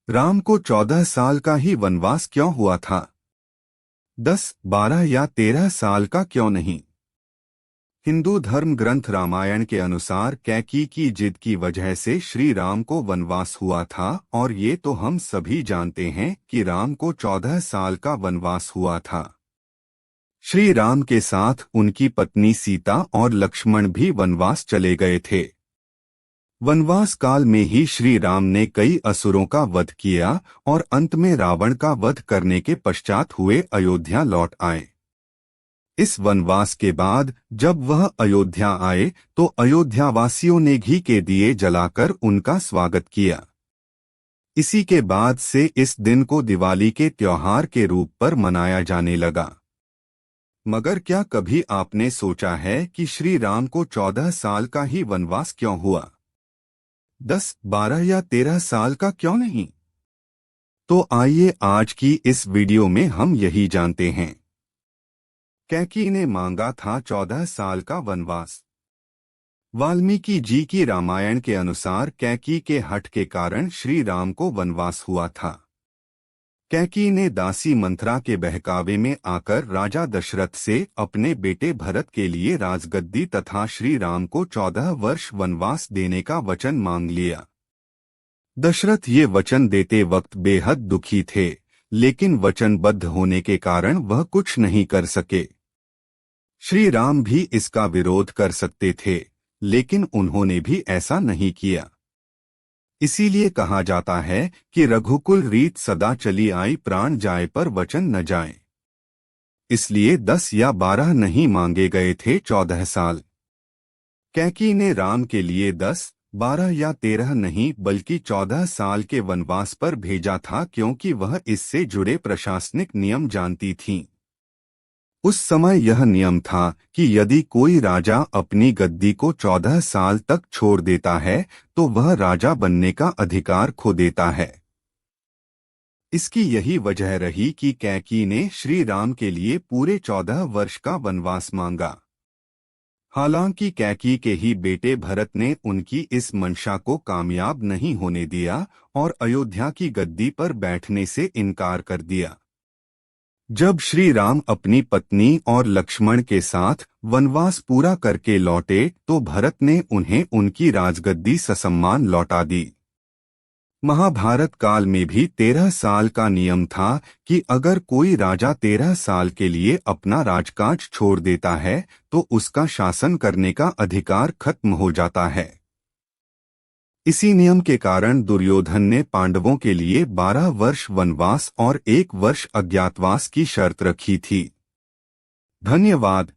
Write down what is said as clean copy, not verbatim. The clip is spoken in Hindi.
राम को 14 साल का ही वनवास क्यों हुआ था? 10, 12 या 13 साल का क्यों नहीं? हिंदू धर्म ग्रंथ रामायण के अनुसार कैकेयी की जिद की वजह से श्री राम को वनवास हुआ था और ये तो हम सभी जानते हैं कि राम को 14 साल का वनवास हुआ था। श्री राम के साथ उनकी पत्नी सीता और लक्ष्मण भी वनवास चले गए थे। वनवास काल में ही श्री राम ने कई असुरों का वध किया और अंत में रावण का वध करने के पश्चात हुए अयोध्या लौट आए। इस वनवास के बाद जब वह अयोध्या आए तो अयोध्यावासियों ने घी के दिए जलाकर उनका स्वागत किया। इसी के बाद से इस दिन को दिवाली के त्योहार के रूप पर मनाया जाने लगा। मगर क्या कभी आपने सोचा है कि श्री राम को 14 साल का ही वनवास क्यों हुआ? 10, 12 या 13 साल का क्यों नहीं? तो आइए आज की इस वीडियो में हम यही जानते हैं। कैकेयी ने मांगा था 14 साल का वनवास। वाल्मीकि जी की रामायण के अनुसार कैकेयी के हठ के कारण श्री राम को वनवास हुआ था। कैकेयी ने दासी मंथरा के बहकावे में आकर राजा दशरथ से अपने बेटे भरत के लिए राजगद्दी तथा श्री राम को 14 वर्ष वनवास देने का वचन मांग लिया। दशरथ ये वचन देते वक्त बेहद दुखी थे, लेकिन वचनबद्ध होने के कारण वह कुछ नहीं कर सके। श्री राम भी इसका विरोध कर सकते थे, लेकिन उन्होंने भी ऐसा नहीं किया। इसीलिए कहा जाता है कि रघुकुल रीत सदा चली आई, प्राण जाए पर वचन न जाए। इसलिए 10 या 12 नहीं मांगे गए थे, 14 साल। कैकेयी ने राम के लिए 10, 12 या 13 नहीं बल्कि 14 साल के वनवास पर भेजा था, क्योंकि वह इससे जुड़े प्रशासनिक नियम जानती थीं। उस समय यह नियम था कि यदि कोई राजा अपनी गद्दी को 14 साल तक छोड़ देता है तो वह राजा बनने का अधिकार खो देता है। इसकी यही वजह रही कि कैकेयी ने श्री राम के लिए पूरे 14 वर्ष का वनवास मांगा। हालांकि कैकेयी के ही बेटे भरत ने उनकी इस मंशा को कामयाब नहीं होने दिया और अयोध्या की गद्दी पर बैठने से इनकार कर दिया। जब श्री राम अपनी पत्नी और लक्ष्मण के साथ वनवास पूरा करके लौटे तो भरत ने उन्हें उनकी राजगद्दी ससम्मान लौटा दी। महाभारत काल में भी 13 साल का नियम था कि अगर कोई राजा 13 साल के लिए अपना राजकाज छोड़ देता है तो उसका शासन करने का अधिकार खत्म हो जाता है। इसी नियम के कारण दुर्योधन ने पांडवों के लिए 12 वर्ष वनवास और 1 वर्ष अज्ञातवास की शर्त रखी थी। धन्यवाद।